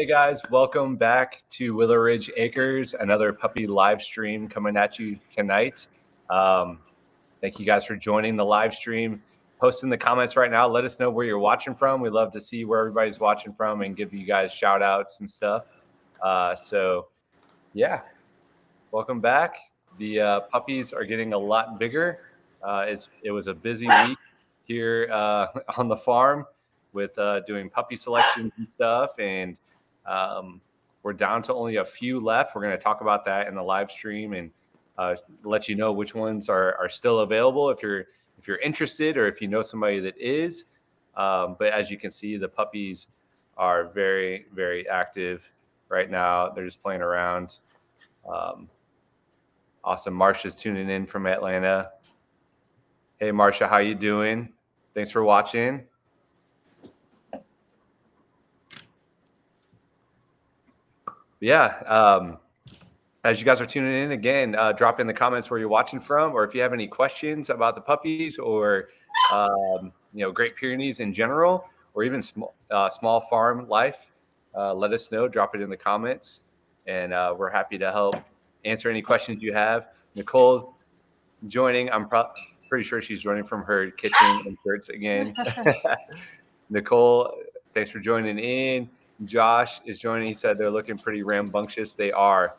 Hey guys, welcome back to Willow Ridge Acres, another puppy live stream coming at you tonight. Thank you guys for joining the live stream. Post in the comments right now. Let us know where you're watching from. We'd love to see where everybody's watching from and give you guys shout outs and stuff. So yeah, welcome back. The puppies are getting a lot bigger. It was a busy week here on the farm with doing puppy selections and stuff, and we're down to only a few left. We're going to talk about that in the live stream and let you know which ones are still available if you're interested or if you know somebody that is. But as you can see, the puppies are very, very active right now. They're just playing around. Awesome. Marsha's tuning in from Atlanta. Hey, Marsha, how you doing? Thanks for watching. Yeah. As you guys are tuning in, again, drop in the comments where you're watching from, or if you have any questions about the puppies or, Great Pyrenees in general, or even small farm life, let us know. Drop it in the comments, and we're happy to help answer any questions you have. Nicole's joining. I'm pretty sure she's joining from her kitchen and shirts again. Nicole, thanks for joining in. Josh is joining. He said they're looking pretty rambunctious. They are.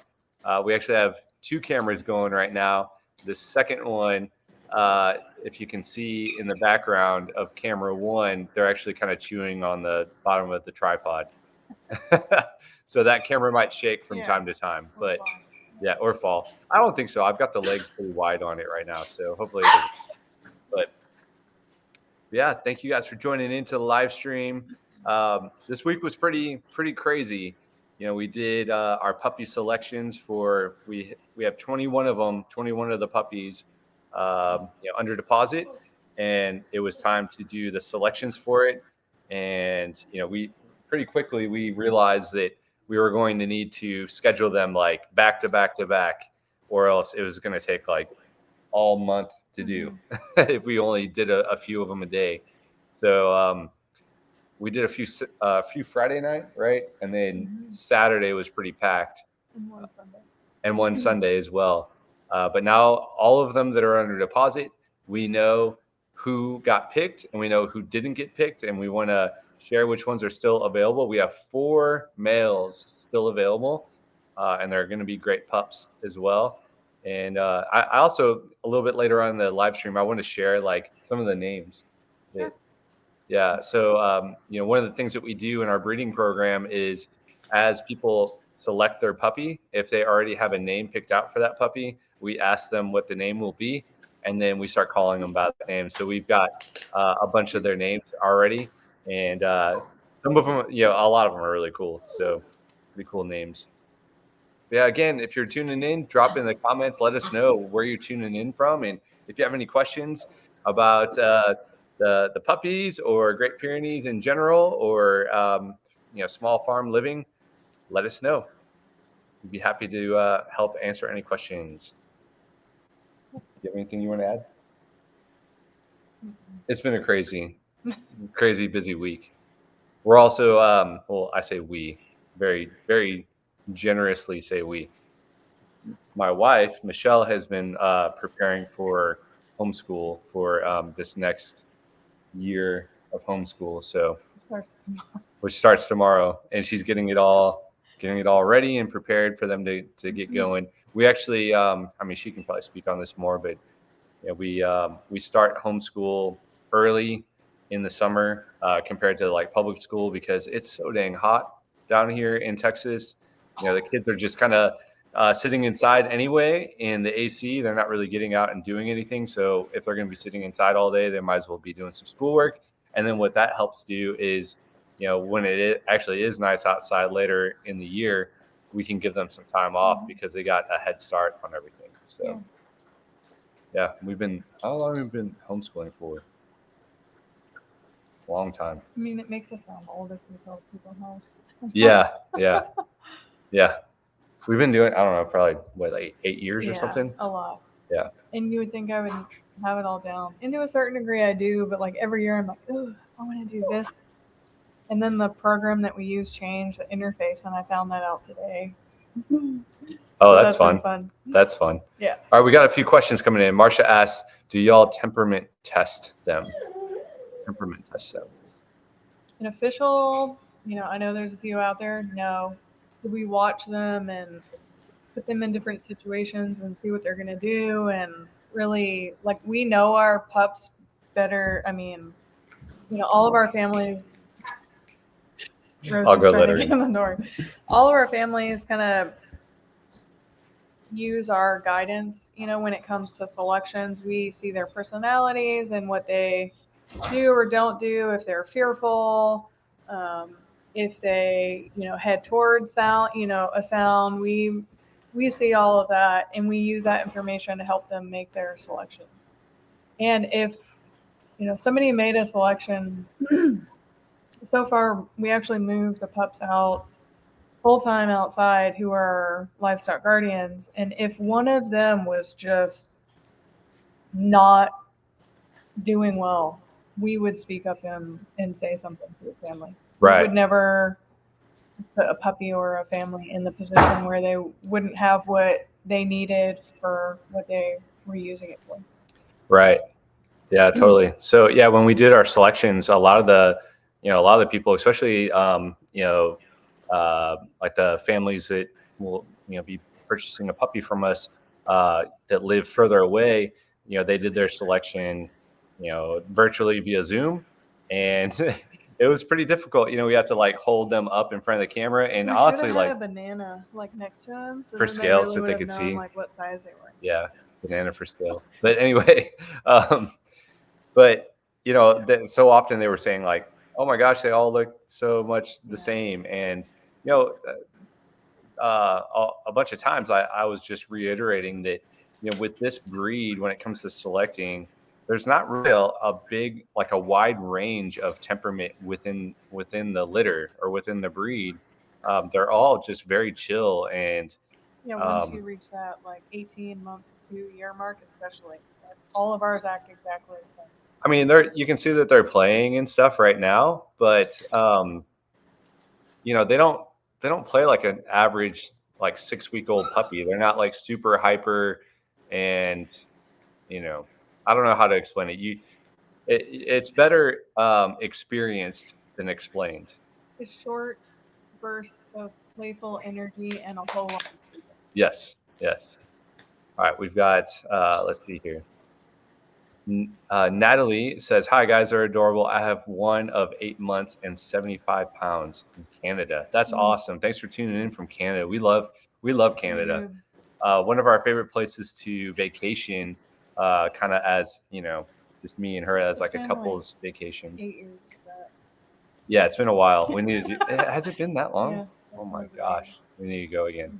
We actually have two cameras going right now. The second one, if you can see in the background of camera one, they're actually kind of chewing on the bottom of the tripod. So that camera might shake from time to time, but yeah, or fall. I don't think so. I've got the legs pretty wide on it right now, so hopefully it doesn't. But yeah, thank you guys for joining into the live stream. This week was pretty crazy. We did our puppy selections for we have 21 of them, 21 of the puppies, under deposit, and it was time to do the selections for it. And we pretty quickly we realized that we were going to need to schedule them like back to back to back, or else it was going to take like all month to do if we only did a few of them a day. So we did a few Friday night, right? And then Saturday was pretty packed. And one Sunday as well. But now all of them that are under deposit, we know who got picked and we know who didn't get picked, and we want to share which ones are still available. We have 4 males still available, and they're going to be great pups as well. And I also, a little bit later on in the live stream, I want to share like some of the names. Yeah. So, one of the things that we do in our breeding program is as people select their puppy, if they already have a name picked out for that puppy, we ask them what the name will be, and then we start calling them by the name. So we've got a bunch of their names already, and some of them, a lot of them are really cool. So pretty cool names. Yeah, again, if you're tuning in, drop in the comments. Let us know where you're tuning in from, and if you have any questions about the puppies or Great Pyrenees in general, or small farm living, let us know. We'd be happy to help answer any questions. Do you have anything you want to add? It's been a crazy busy week. We're also, I say we, very, very generously say we. My wife, Michelle, has been preparing for homeschool for this next year of homeschool. So which starts tomorrow, and she's getting it all ready and prepared for them to get going. We actually, she can probably speak on this more, but we start homeschool early in the summer compared to like public school because it's so dang hot down here in Texas. The kids are just kind of sitting inside anyway in the AC. They're not really getting out and doing anything. So if they're going to be sitting inside all day, they might as well be doing some schoolwork. And then what that helps do is, when it actually is nice outside later in the year, we can give them some time off because they got a head start on everything. So yeah, how long have we been homeschooling for? A long time. I mean, it makes us sound old if we tell people how. Yeah. We've been doing, I don't know, probably like 8 years or something. A lot. Yeah. And you would think I would have it all down. And to a certain degree I do, but like every year I'm like, oh, I want to do this. And then the program that we use changed the interface, and I found that out today. Oh, So that's fun. really fun. That's fun. Yeah. All right, we got a few questions coming in. Marcia asks, do y'all temperament test them? Temperament test them. An official, I know there's a few out there. No. We watch them and put them in different situations and see what they're going to do. And really, like, we know our pups better. I mean, all of our families. I'll go let her in the door. All of our families kind of use our guidance, when it comes to selections. We see their personalities and what they do or don't do, if they're fearful, if they, head towards sound, a sound. We see all of that, and we use that information to help them make their selections. And if, somebody made a selection, so far we actually moved the pups out full-time outside who are livestock guardians, and if one of them was just not doing well, we would speak up and say something to the family. Right. We would never put a puppy or a family in the position where they wouldn't have what they needed for what they were using it for. Right. Yeah, totally. So yeah, when we did our selections, a lot of the people, especially like the families that will be purchasing a puppy from us that live further away, they did their selection virtually via Zoom, and it was pretty difficult. We have to like hold them up in front of the camera, and we honestly, had like a banana like next to them for scale, really so they could known, see like what size they were. Yeah, banana for scale. But anyway, but so often they were saying like, oh my gosh, they all look so much the same, and a bunch of times I was just reiterating that with this breed, when it comes to selecting, there's not really a wide range of temperament within the litter or within the breed. They're all just very chill, and once you reach that like 18-month to 2-year mark, especially, all of ours act exactly the same. I mean, you can see that they're playing and stuff right now, but they don't play like an average like 6-week-old puppy. They're not like super hyper, and I don't know how to explain it. It's better experienced than explained. It's short bursts of playful energy and a whole lot. Yes. All right, we've got let's see here. Natalie says, hi guys, they're adorable. I have one of 8 months and 75 pounds in Canada. That's awesome. Thanks for tuning in from Canada. We love Canada. One of our favorite places to vacation, kind of as just me and her as like a couple's vacation. 8 years. Yeah, it's been a while. We need to do. Has it been that long? Yeah, oh my gosh, we need to go again.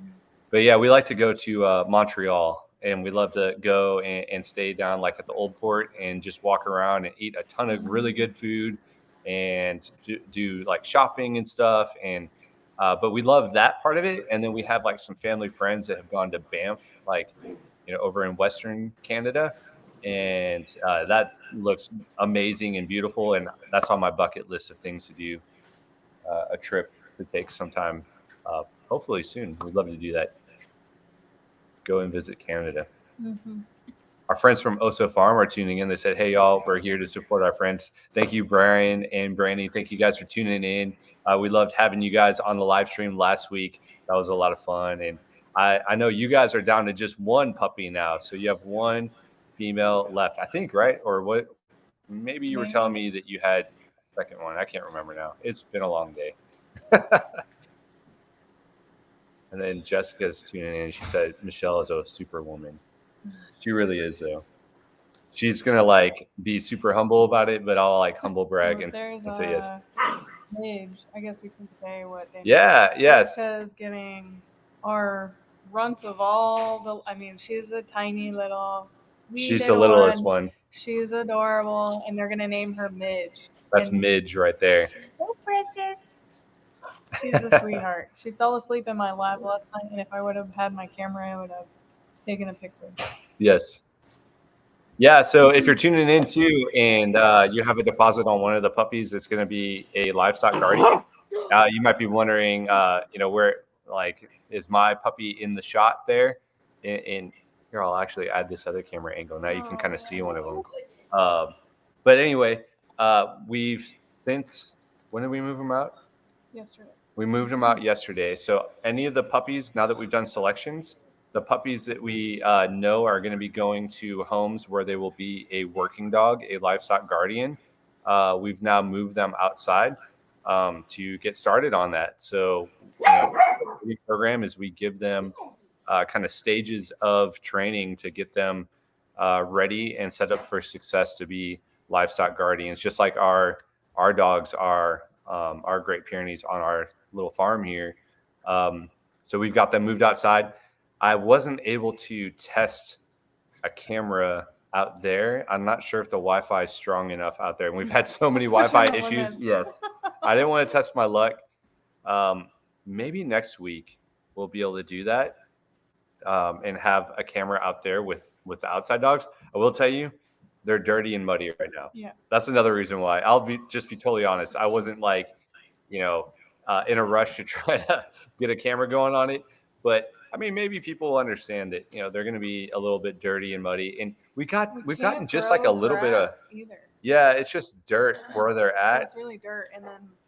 But yeah, we like to go to Montreal. And we love to go and stay down like at the old port and just walk around and eat a ton of really good food and do like shopping and stuff. And but we love that part of it. And then we have like some family friends that have gone to Banff, like over in Western Canada, and that looks amazing and beautiful. And that's on my bucket list of things to do. A trip to take sometime, hopefully soon. We'd love to do that. Go and visit Canada. Our friends from Oso Farm are tuning in. They said, hey, y'all, we're here to support our friends. Thank you, Brian and Brandy. Thank you guys for tuning in. We loved having you guys on the live stream last week. That was a lot of fun. And I know you guys are down to just one puppy now. So you have one female left, I think, right? Or what? Maybe you were telling me that you had a second one. I can't remember now. It's been a long day. And then Jessica's tuning in. She said, Michelle is a superwoman. She really is, though. She's going to like be super humble about it, but I'll like humble brag and say yes. Midge. I guess we can say what they yes. Jessica's getting our runt of all the, she's a tiny little. She's the littlest one. She's adorable, and they're going to name her Midge. That's Midge right there. She's so precious. She's a sweetheart. She fell asleep in my lap last night, and if I would have had my camera, I would have taken a picture. Yes. Yeah, so if you're tuning in too and you have a deposit on one of the puppies, it's going to be a livestock guardian. You might be wondering, where like is my puppy in the shot there? And here, I'll actually add this other camera angle. Now you can kind of see one of them. But anyway, we've since when did we move them out? Yesterday. We moved them out yesterday. So any of the puppies, now that we've done selections, the puppies that we know are going to be going to homes where they will be a working dog, a livestock guardian. We've now moved them outside to get started on that. So the program is we give them kind of stages of training to get them ready and set up for success to be livestock guardians, just like our dogs are our Great Pyrenees on our little farm here. So we've got them moved outside. I wasn't able to test a camera out there. I'm not sure if the Wi-Fi is strong enough out there. And we've had so many Wi-Fi issues. Yes. I didn't want to test my luck. Maybe next week we'll be able to do that and have a camera out there with the outside dogs. I will tell you, they're dirty and muddy right now. Yeah. That's another reason why. I'll be totally honest. I wasn't like, in a rush to try to get a camera going on it. But I mean, maybe people will understand that, they're going to be a little bit dirty and muddy. And we've gotten just like a little bit of, yeah, it's just dirt where they're at. So it's really dirt.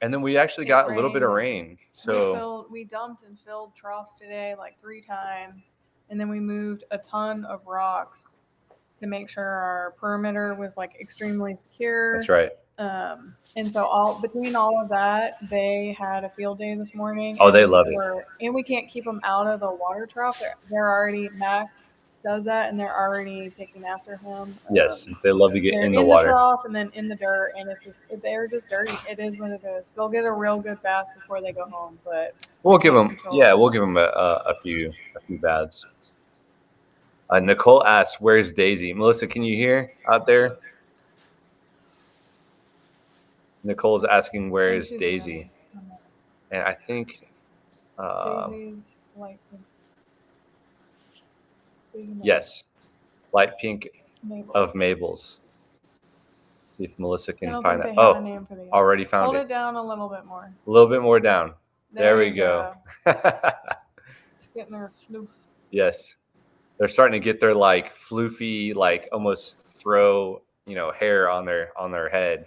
And then we actually got a little bit of rain. So we dumped and filled troughs today like 3 times. And then we moved a ton of rocks to make sure our perimeter was like extremely secure. That's right. And so between all of that, they had a field day this morning. Oh, they love it. And we can't keep them out of the water trough. They're already, Mac does that, and they're already taking after him. Yes, they love to get in the In water. the trough and then in the dirt, and if they're just dirty, it is what it is. They'll get a real good bath before they go home, but we'll give them a few baths. Nicole asks, "Where's Daisy?" Melissa, can you hear out there? Nicole's asking, "Where is Daisy?" And I think Daisy's light pink. Yes, light pink of Mabel's. See if Melissa can find that. Oh, already found it. Hold it down a little bit more. A little bit more down. There we go. Just getting their floof. Yes, they're starting to get their like floofy, like almost throw hair on their head.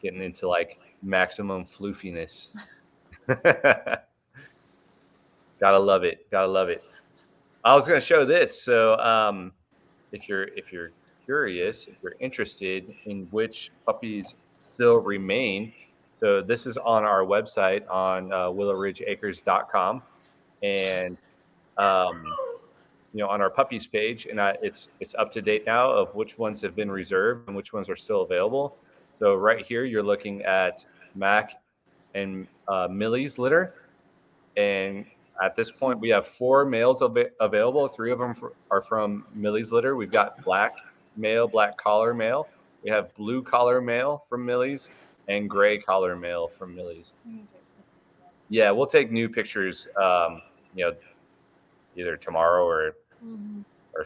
Getting into like maximum floofiness. Gotta love it. I was going to show this. So if you're curious, if you're interested in which puppies still remain, so this is on our website on willowridgeacres.com, and on our puppies page, and it's up to date now of which ones have been reserved and which ones are still available. So right here, you're looking at Mac and Millie's litter. And at this point, we have 4 males available. 3 of them are from Millie's litter. We've got black male, black collar male. We have blue collar male from Millie's and gray collar male from Millie's. Yeah, we'll take new pictures, either tomorrow or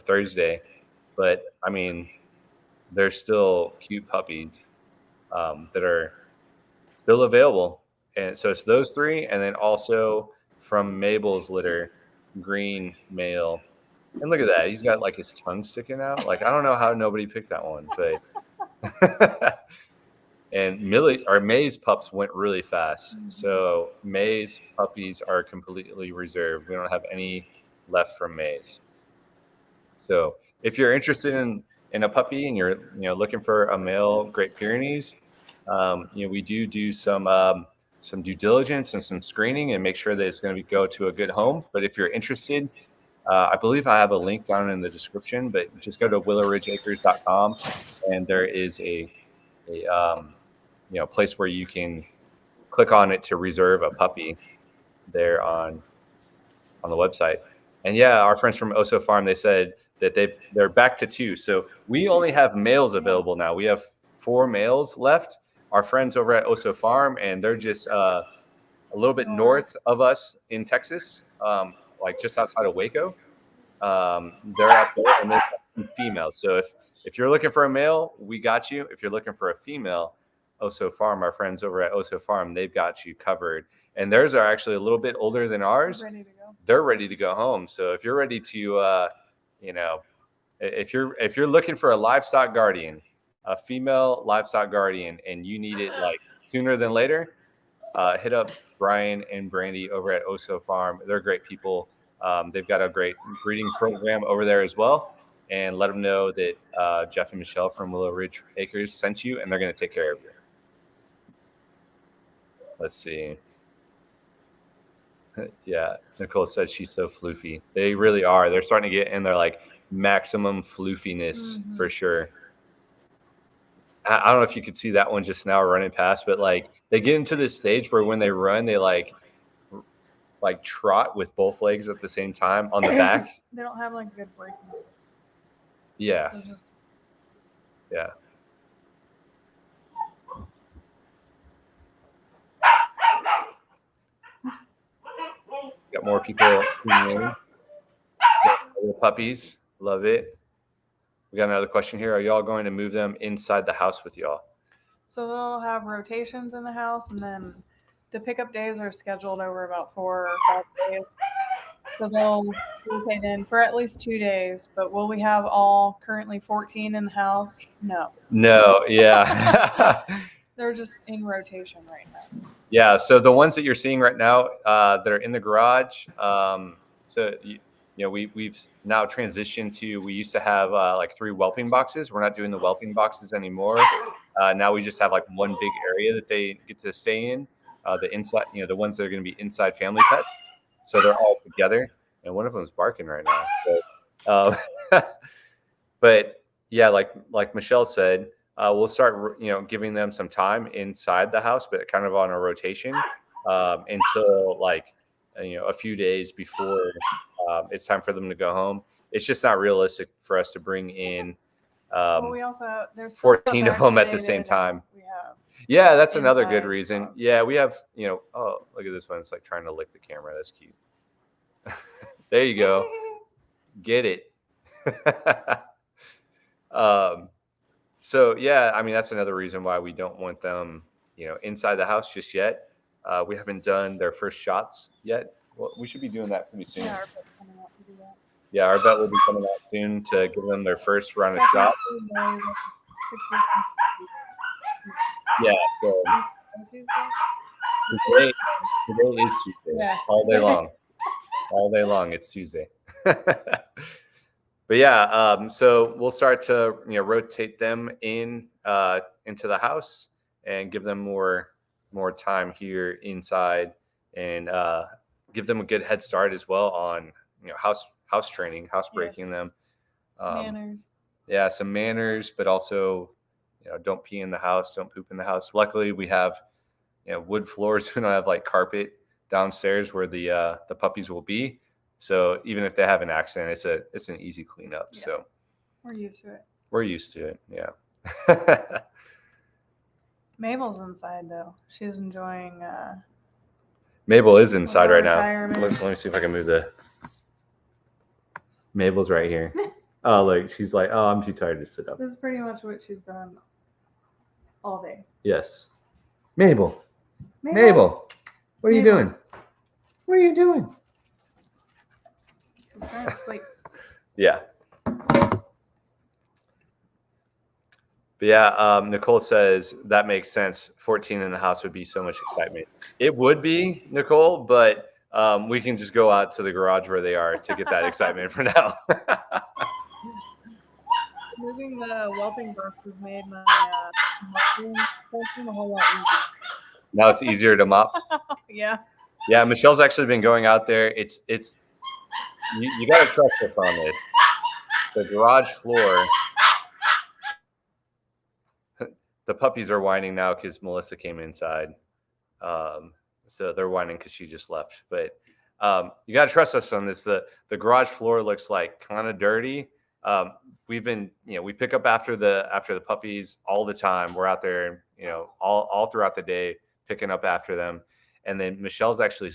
Thursday. But, I mean, they're still cute puppies. That are still available. And so it's those 3, and then also from Mabel's litter, green male. And look at that. He's got like his tongue sticking out. Like, I don't know how nobody picked that one, but and May's pups went really fast. So May's puppies are completely reserved. We don't have any left from May's. So if you're interested in a puppy and you're looking for a male Great Pyrenees, we do some due diligence and some screening and make sure that it's going to go to a good home. But if you're interested, I believe I have a link down in the description, but just go to willowridgeacres.com, and there is a place where you can click on it to reserve a puppy there on the website. And yeah, our friends from Oso Farm, they said that they're back to 2. So we only have males available now. We have 4 males left. Our friends over at Oso Farm, and they're just a little bit north of us in Texas, like just outside of Waco. They're up there, and females. So if you're looking for a male, we got you. If you're looking for a female, Oso Farm, our friends over at Oso Farm, they've got you covered. And theirs are actually a little bit older than ours. Ready to go. They're ready to go home. So if you're ready to, if you're looking for a livestock guardian, a female livestock guardian, and you need it like sooner than later, hit up Brian and Brandy over at Oso Farm. They're great people. They've got a great breeding program over there as well. And let them know that Jeff and Michelle from Willow Ridge Acres sent you, and they're going to take care of you. Let's see. Yeah, Nicole said she's so floofy. They really are. They're starting to get in their like maximum floofiness for sure. I don't know if you could see that one just now running past, but like they get into this stage where when they run, they like trot with both legs at the same time on the back. They don't have like good braking system. Yeah. So just... Yeah. Got more people tuning in. The puppies, love it. We got another question here. Are y'all going to move them inside the house with y'all? So they'll have rotations in the house, and then the pickup days are scheduled over about 4 or 5 days. So they'll rotate in for at least 2 days. But will we have all currently 14 in the house? No. No, yeah. They're just in rotation right now. Yeah, so the ones that you're seeing right now that are in the garage, we've now transitioned to, we used to have like 3 whelping boxes. We're not doing the whelping boxes anymore. Now we just have like one big area that they get to stay in. The inside, the ones that are going to be inside family pets. So they're all together, and one of them is barking right now. But yeah, like Michelle said, we'll start, giving them some time inside the house, but kind of on a rotation until like, a few days before it's time for them to go home. It's just not realistic for us to bring in we also have, there's 14 of them at the same time. Yeah, that's another good reason. Yeah, we have, oh, look at this one. It's like trying to lick the camera. That's cute. There you go. Get it. So yeah, I mean, that's another reason why we don't want them, inside the house just yet. We haven't done their first shots yet. Well, we should be doing that pretty soon. Yeah, our vet's coming out to do that. Yeah, our vet will be coming out soon to give them their first round of shots. Yeah, so today is Tuesday. Yeah. All day long. All day long, it's Tuesday. But yeah, so we'll start to rotate them into the house and give them more time here inside, and give them a good head start as well on house training, house breaking them. Manners. Yeah, some manners, but also don't pee in the house, don't poop in the house. Luckily, we have wood floors. We don't have like carpet downstairs where the puppies will be. So even if they have an accident, it's an easy cleanup. Yeah. So we're used to it. We're used to it. Yeah. Mabel's inside though. She's enjoying. Mabel is inside right retirement. now. Let me see if I can move the. Mabel's right here. Oh, look, she's like, oh, I'm too tired to sit up. This is pretty much what she's done all day. Yes. Mabel. Mabel. What are you doing? What are you doing? She's trying to sleep. Yeah. But yeah, Nicole says that makes sense. 14 in the house would be so much excitement. It would be, Nicole, but we can just go out to the garage where they are to get that excitement for now. Moving the whelping boxes made my mopping a whole lot easier. Now it's easier to mop. Yeah. Yeah, Michelle's actually been going out there. It's you got to trust us on this. The garage floor. The puppies are whining now because Melissa came inside. So they're whining because she just left. But you got to trust us on this. The garage floor looks like kind of dirty. We've been, we pick up after the puppies all the time. We're out there, all throughout the day picking up after them. And then Michelle's actually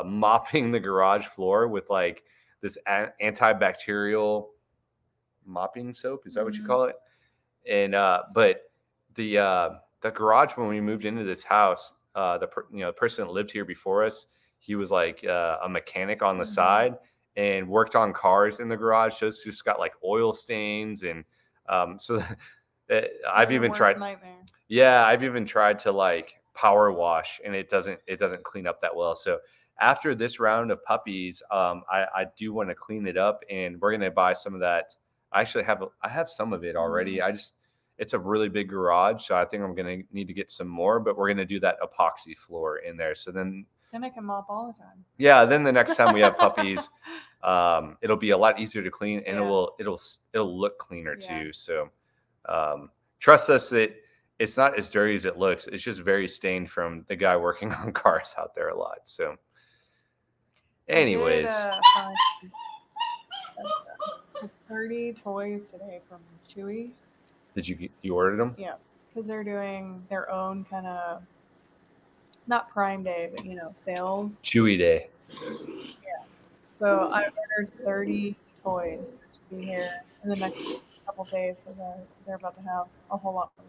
mopping the garage floor with like this antibacterial mopping soap. Is that what you call it? And but the garage, when we moved into this house, the person that lived here before us, he was like a mechanic on the side and worked on cars in the garage. Just got like oil stains, and so I've even tried. Nightmare. Yeah, I've even tried to like power wash, and it doesn't clean up that well. So after this round of puppies, I do want to clean it up, and we're gonna buy some of that. I have some of it already. It's a really big garage, so I think I'm gonna need to get some more. But we're gonna do that epoxy floor in there. So then I can mop all the time. Yeah, then the next time we have puppies, it'll be a lot easier to clean, and it'll look cleaner too. So trust us that it's not as dirty as it looks. It's just very stained from the guy working on cars out there a lot. So anyways, I did, find 30 toys today from Chewy. Did you ordered them? Yeah, because they're doing their own kind of, not Prime Day, but sales. Chewy Day. Yeah. So I ordered 30 toys to be here in the next couple days, so they're about to have a whole lot more.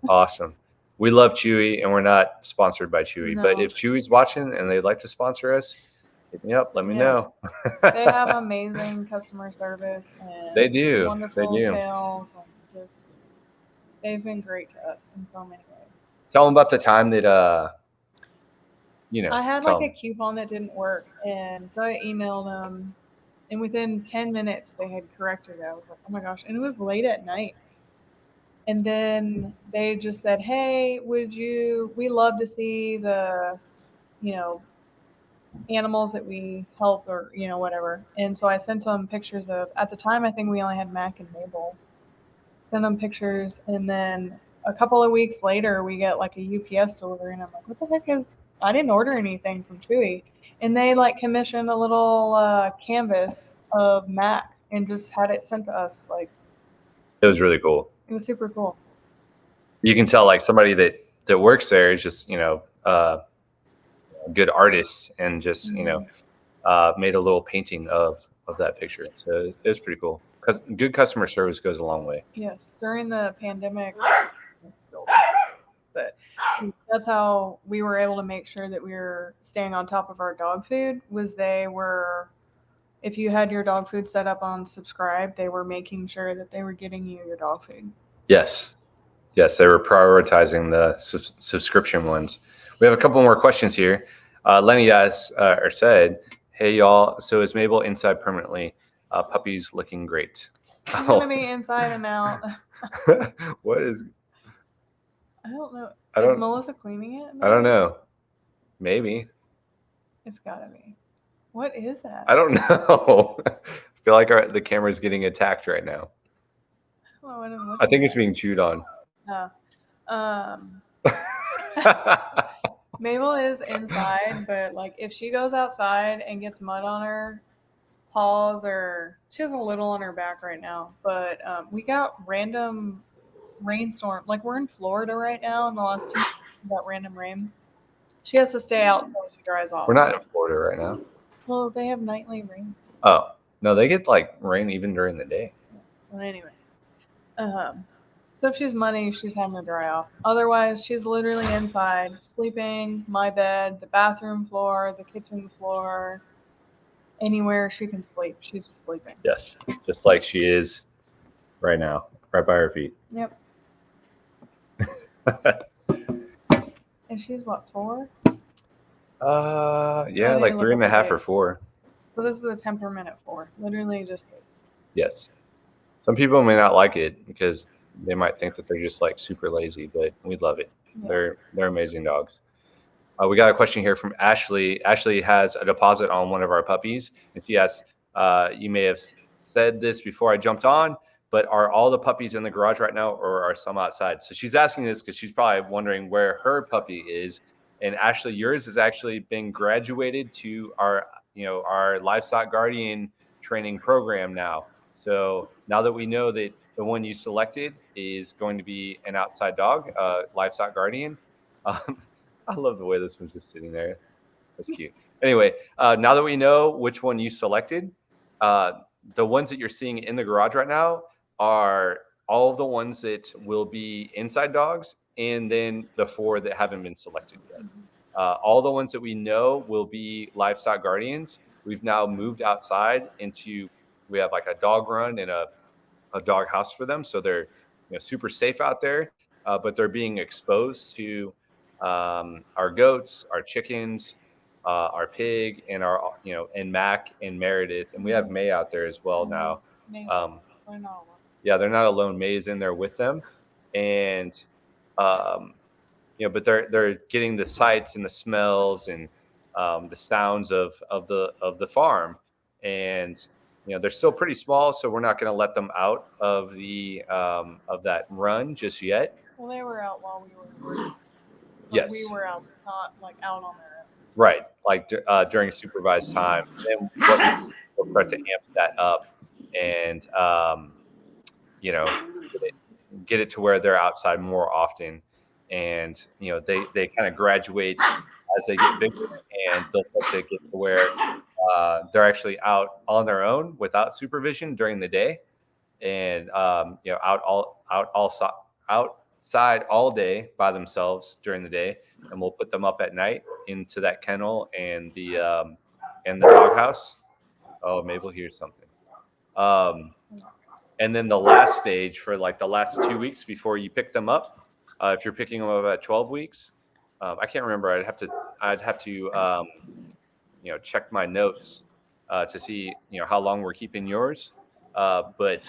Awesome. We love Chewy, and we're not sponsored by Chewy. No. But if Chewy's watching and they'd like to sponsor us, hit me up. Let me know. They have amazing customer service. And They do. Wonderful sales. And just, they've been great to us in so many ways. Tell them about the time that I had like a coupon that didn't work, and so I emailed them, and within 10 minutes they had corrected it. I was like, oh my gosh, and it was late at night. And then they just said, hey, we love to see the, animals that we help, or, whatever. And so I sent them pictures of, at the time, I think we only had Mac and Mabel. Send them pictures, and then a couple of weeks later, we get like a UPS delivery, and I'm like, what the heck I didn't order anything from Chewy. And they like commissioned a little canvas of Mac and just had it sent to us. Like, it was really cool. It was super cool. You can tell like somebody that works there is just, a good artist, and just, made a little painting of that picture. So it was pretty cool. Because good customer service goes a long way. Yes. During the pandemic, but that's how we were able to make sure that we were staying on top of our dog food. If you had your dog food set up on subscribe, they were making sure that they were getting you your dog food. Yes, they were prioritizing the subscription ones. We have a couple more questions here. Lenny said, hey y'all, so is Mabel inside permanently? Puppy's looking great. She's gonna be inside and out. What is? I don't know. Is Melissa cleaning it? I don't know. Maybe. It's gotta be. What is that? I don't know. I feel like the camera's getting attacked right now. I think it's being chewed on. Mabel is inside, but like if she goes outside and gets mud on her paws, or she has a little on her back right now, but we got random rainstorm. Like, we're in Florida right now, and the last 2 months we got random rain. She has to stay out until she dries off. We're not in Florida right now. Well, they have nightly rain. Oh no, they get like rain even during the day. Well, anyway, so if she's muddy, she's having to dry off. Otherwise, she's literally inside, sleeping, my bed, the bathroom floor, the kitchen floor, anywhere she can sleep. She's just sleeping. Yes, just like she is right now, right by her feet. Yep. And she's what, 4? Yeah, like 3.5 or 4. So this is a temperament at 4. Literally just. Yes. Some people may not like it because they might think that they're just like super lazy, but we love it. Yeah. They're amazing dogs. We got a question here from Ashley. Ashley has a deposit on one of our puppies, and she asks, you may have said this before I jumped on, but are all the puppies in the garage right now, or are some outside? So she's asking this because she's probably wondering where her puppy is. And Ashley, yours has actually been graduated to our livestock guardian training program now. So now that we know that the one you selected is going to be an outside dog, livestock guardian. I love the way this one's just sitting there. That's cute. Anyway, now that we know which one you selected, the ones that you're seeing in the garage right now are all of the ones that will be inside dogs, and then the 4 that haven't been selected yet. All the ones that we know will be livestock guardians. We've now moved outside into, we have like a dog run and a dog house for them. So they're super safe out there, but they're being exposed to our goats, our chickens, our pig, and our and Mac and Meredith, and we have May out there as well now. Yeah, they're not alone. May's in there with them, and but they're getting the sights and the smells and the sounds of the farm, and they're still pretty small, so we're not going to let them out of the of that run just yet. Well, they were out while we were working. Yes, we were out, not like out on their own. Right, like during supervised time. And we'll start to amp that up, and get it to where they're outside more often, and they kind of graduate as they get bigger, and they'll start to get to where they're actually out on their own without supervision during the day, and outside all day by themselves during the day, and we'll put them up at night into that kennel and the doghouse. Oh, Mabel hears something. And then the last stage for like the last 2 weeks before you pick them up, if you're picking them up at 12 weeks, I can't remember. I'd have to check my notes to see how long we're keeping yours. But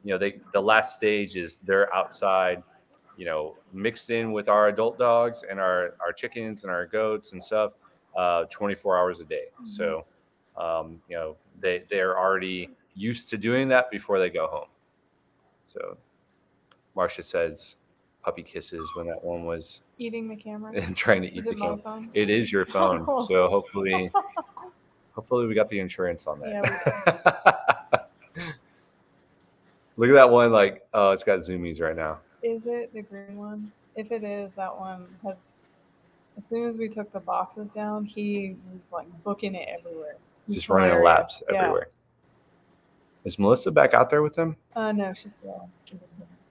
the last stage is they're outside, mixed in with our adult dogs and our chickens and our goats and stuff, 24 hours a day. Mm-hmm. So they're already used to doing that before they go home. So Marcia says puppy kisses when that one was eating the camera and trying to eat the camera. Phone? It is your phone. So hopefully we got the insurance on that. Yeah, look at that one. Like, oh, it's got zoomies right now. Is it the green one? If it is, that one has, as soon as we took the boxes down, he was like booking it everywhere. Just running laps everywhere. Is Melissa back out there with them? No, she's still.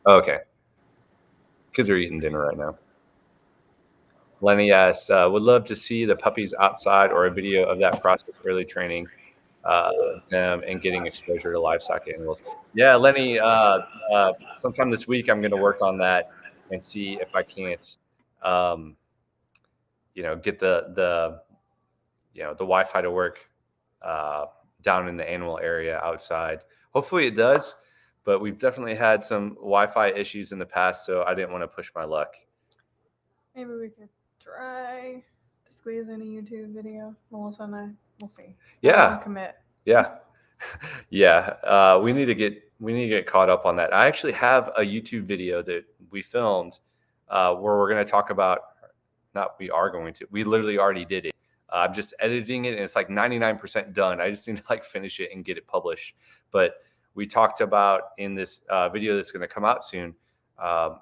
Oh, okay. Kids are eating dinner right now. Lenny asks, would love to see the puppies outside or a video of that process early training them and getting exposure to livestock animals. Yeah, Lenny, sometime this week I'm going to work on that and see if I can't, get the Wi-Fi to work down in the animal area outside. Hopefully it does, but we've definitely had some Wi-Fi issues in the past, so I didn't want to push my luck. Maybe we could try to squeeze in a YouTube video, Melissa and I. We'll see. Yeah. Commit. Yeah. Yeah. We need to get caught up on that. I actually have a YouTube video that we filmed where we're going to talk about, we literally already did it. I'm just editing it and it's like 99% done. I just need to finish it and get it published. But we talked about in this video that's going to come out soon, how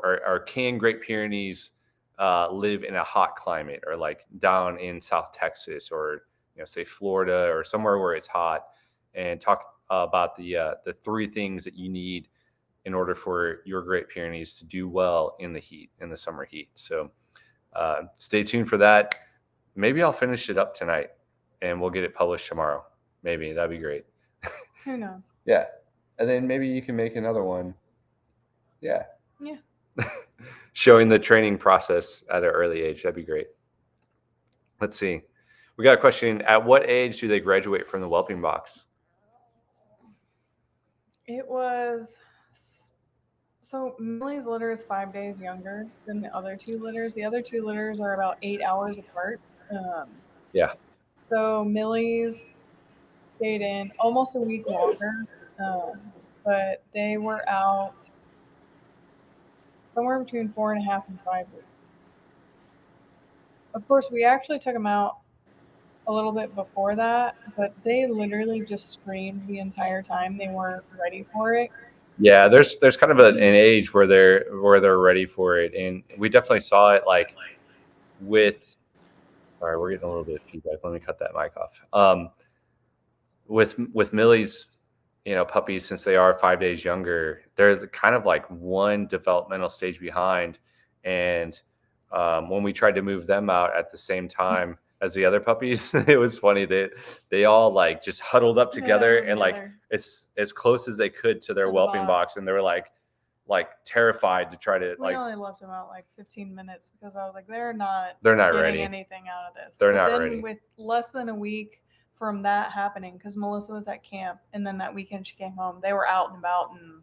or can Great Pyrenees live in a hot climate, or down in South Texas, or say Florida, or somewhere where it's hot, and talk about the 3 things that you need in order for your Great Pyrenees to do well in the heat, in the summer heat. So stay tuned for that. Maybe I'll finish it up tonight and we'll get it published tomorrow. Maybe that'd be great. Who knows? Yeah. And then maybe you can make another one. Yeah. Yeah. Showing the training process at an early age. That'd be great. Let's see. We got a question. At what age do they graduate from the whelping box? It was... So Millie's litter is 5 days younger than the other 2 litters. The other 2 litters are about 8 hours apart. Yeah. So Millie's stayed in almost a week longer, but they were out somewhere between 4.5 and 5 weeks. Of course, we actually took them out a little bit before that, but they literally just screamed the entire time. They weren't ready for it. Yeah, there's kind of an age where they're ready for it, and we definitely saw it with. Sorry, we're getting a little bit of feedback. Let me cut that mic off. with Millie's, puppies, since they are 5 days younger, they're kind of like one developmental stage behind. And when we tried to move them out at the same time as the other puppies, it was funny that they all like just huddled up together and like as close as they could to their To the whelping box, box. and they were like terrified to try to We only left them out like 15 minutes because I was like, they're not getting ready. Anything out of this. They're but not then ready. With less than a week from that happening, because Melissa was at camp, and then that weekend she came home, they were out and about, and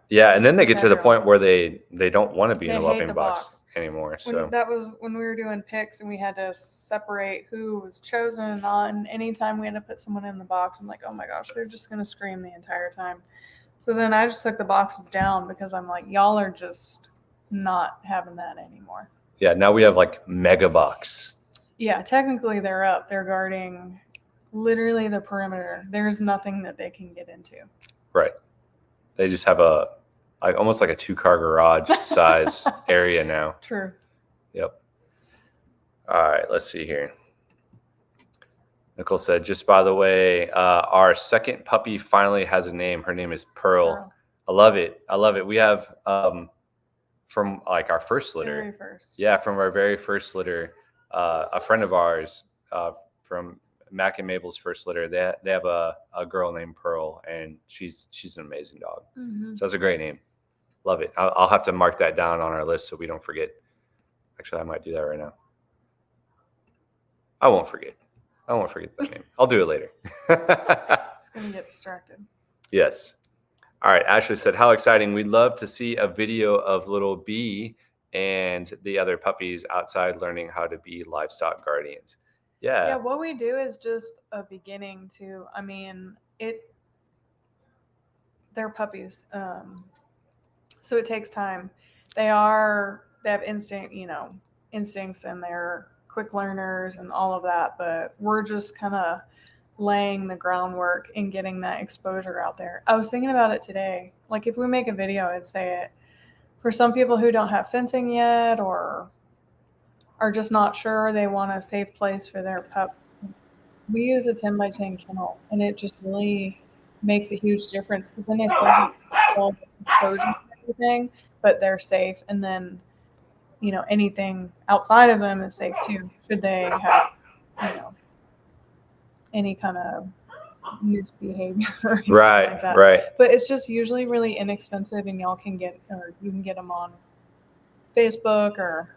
yeah, and then they get to the point everyone. where they don't want to be in They the hate whelping the box box. anymore. So that was when we were doing picks, and we had to separate who was chosen and not. And anytime we had to put someone in the box, I'm like, oh my gosh, they're just gonna scream the entire time. So then I just took the boxes down because I'm like, y'all are just not having that anymore. yeah, now we have like mega box. Yeah, technically they're up. They're guarding literally the perimeter. There's nothing that they can get into. Right. They just have almost like a 2-car garage size area now. True. Yep. All right, let's see here. Nicole said, just by the way, our second puppy finally has a name. Her name is Pearl. I love it. I love it. We have from like our first litter. Very first. Yeah, from our very first litter, a friend of ours from Mac and Mabel's first litter. They have a girl named Pearl, and she's an amazing dog. Mm-hmm. So that's a great name. Love it. I'll have to mark that down on our list so we don't forget. Actually, I might do that right now. I won't forget that name. I'll do it later. It's going to get distracted. Yes. All right. Ashley said, how exciting. We'd love to see a video of little B and the other puppies outside learning how to be livestock guardians. Yeah. Yeah, what we do is just a beginning to, I mean, they're puppies. So it takes time. They have instincts, and they're quick learners and all of that, but we're just kind of laying the groundwork and getting that exposure out there. I was thinking about it today. Like if we make a video, I'd say it for some people who don't have fencing yet or are just not sure they want a safe place for their pup. We use a 10 by 10 kennel, and it just really makes a huge difference because then they still have all the exposure and everything, but they're safe. And then, anything outside of them is safe too, should they have, any kind of misbehavior or anything like that. Right. But it's just usually really inexpensive, and you can get them on Facebook or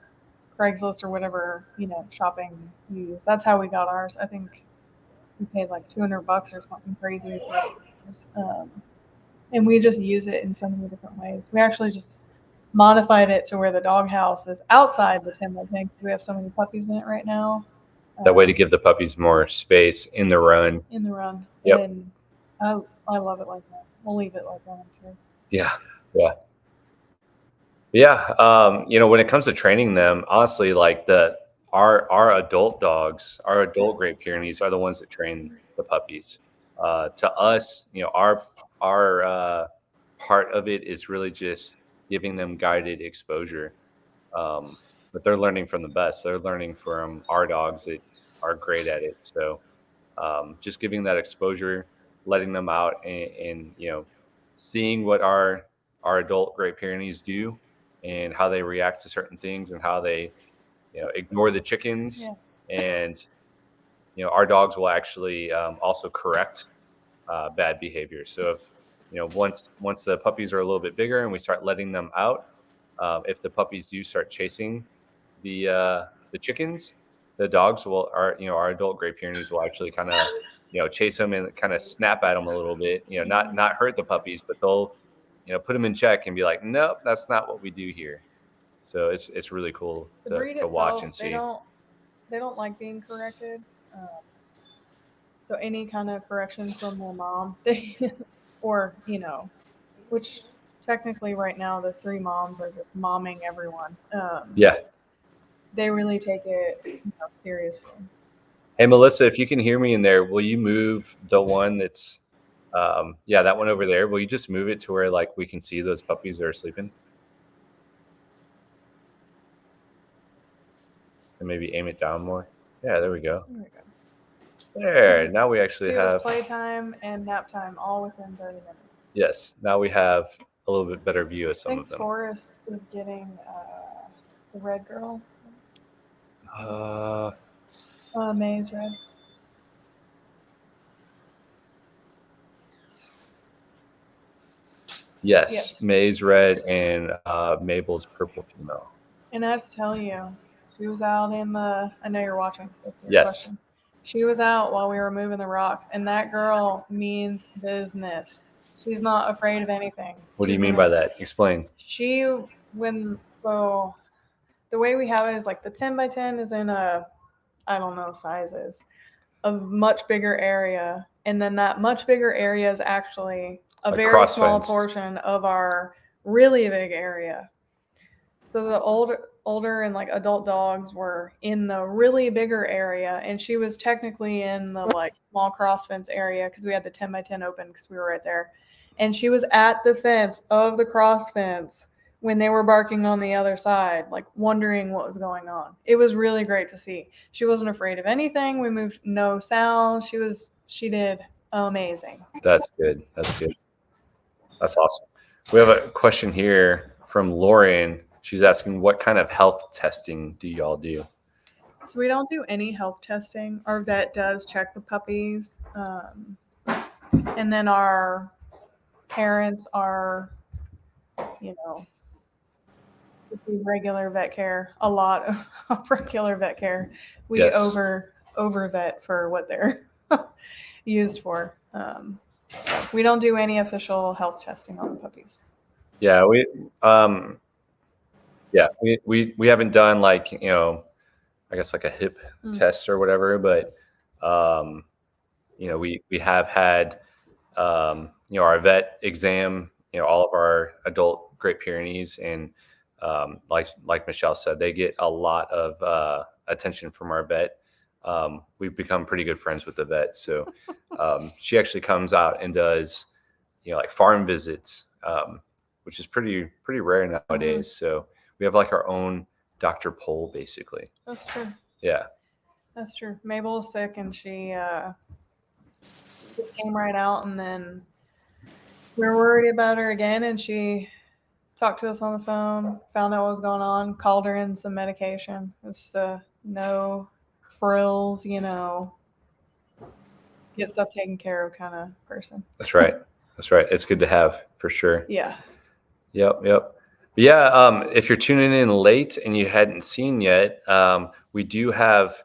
Craigslist or whatever, shopping you use. That's how we got ours. I think we paid like $200 or something crazy for it. And we just use it in so many different ways. We actually just modified it to where the doghouse is outside the 10 by 10 because we have so many puppies in it right now. That way to give the puppies more space in the run. Yep. And I love it like that. We'll leave it like that, I'm sure. Yeah. When it comes to training them, honestly, like our adult dogs, our adult Great Pyrenees are the ones that train the puppies. To us, our part of it is really just giving them guided exposure. But they're learning from the best. They're learning from our dogs that are great at it. So just giving that exposure, letting them out and seeing what our adult Great Pyrenees do and how they react to certain things and how they ignore the chickens. Yeah. And our dogs will actually also correct bad behavior. So if once the puppies are a little bit bigger and we start letting them out, if the puppies do start chasing the chickens, the dogs our adult Great Pyrenees will actually kind of chase them and kind of snap at them a little bit, not hurt the puppies, but they'll put them in check and be like, nope, that's not what we do here. So it's really cool to watch and see. They don't like being corrected. So any kind of correction from their mom, or which technically right now the 3 moms are just momming everyone. They really take it seriously. Hey Melissa, if you can hear me in there, will you move the one that's that one over there? Will you just move it to where like we can see those puppies that are sleeping? And maybe aim it down more. Yeah, there we go. There. Now we actually See, it was have. playtime and nap time all within 30 minutes. Yes. Now we have a little bit better view of I some think of them. Forrest is getting the red girl. May's red. Yes. May's red and Mabel's purple female. And I have to tell you, she was out in the. I know you're watching. That's your Yes. question. She was out while we were moving the rocks, and that girl means business. She's not afraid of anything. What do you mean by that? Explain. So the way we have it is like the 10 by 10 is in a, I don't know sizes, a much bigger area. And then that much bigger area is actually a very small portion of our really big area. So the older and like adult dogs were in the really bigger area, and she was technically in the like small cross fence area because we had the 10 by 10 open because we were right there. And she was at the fence of the cross fence when they were barking on the other side, like wondering what was going on. It was really great to see. She wasn't afraid of anything. We moved no sound. She did amazing. That's good. That's good. That's awesome. We have a question here from Lauren. She's asking, what kind of health testing do y'all do? So we don't do any health testing. Our vet does check the puppies. And then our parents are, regular vet care, a lot of regular vet care. We over vet for what they're used for. We don't do any official health testing on the puppies. Yeah, we haven't done like, I guess like a hip test or whatever, but we have had our vet exam, all of our adult Great Pyrenees, and like Michelle said, they get a lot of attention from our vet. We've become pretty good friends with the vet, so she actually comes out and does like farm visits, which is pretty rare nowadays. So we have like our own Dr. Pole, basically. That's true. Yeah, that's true. Mabel was sick, and she came right out, and then we were worried about her again, and she talked to us on the phone, found out what was going on, called her in some medication. It's no frills, get stuff taken care of kind of person. That's right. That's right. It's good to have, for sure. Yeah. Yep. But yeah, if you're tuning in late and you hadn't seen yet, we do have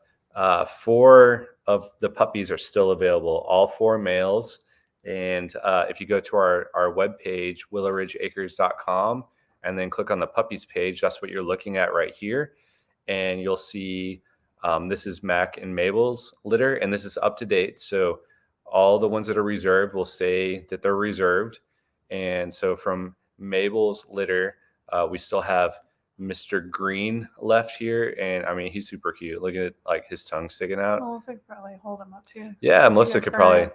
4 of the puppies are still available, all 4 males. And if you go to our webpage, willowridgeacres.com, and then click on the puppies page, that's what you're looking at right here. And you'll see this is Mac and Mabel's litter, and this is up to date. So all the ones that are reserved will say that they're reserved. And so from Mabel's litter, we still have Mr. Green left here, and I mean, he's super cute. Look at like his tongue sticking out. Melissa could probably hold him up too. Yeah, Melissa could probably.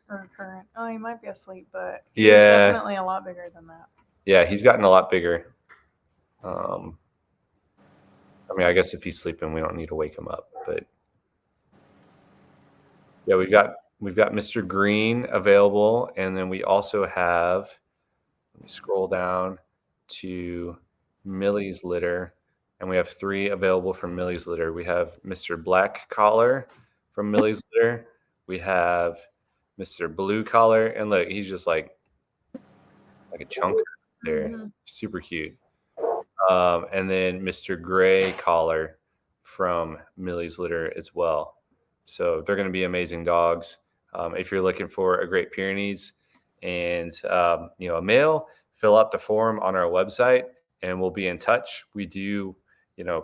Current. Oh, he might be asleep, but he's definitely a lot bigger than that. Yeah, he's gotten a lot bigger. I mean, I guess if he's sleeping, we don't need to wake him up. But yeah, we've got Mr. Green available, and then we also have. Let me scroll down to Millie's litter, and we have 3 available from Millie's litter. We have Mr. Black Collar from Millie's litter. We have Mr. Blue Collar, and look, he's just like a chunker there. Super cute. And then Mr. Gray Collar from Millie's litter as well. So they're going to be amazing dogs. If you're looking for a Great Pyrenees and a male, fill out the form on our website, and we'll be in touch. We do,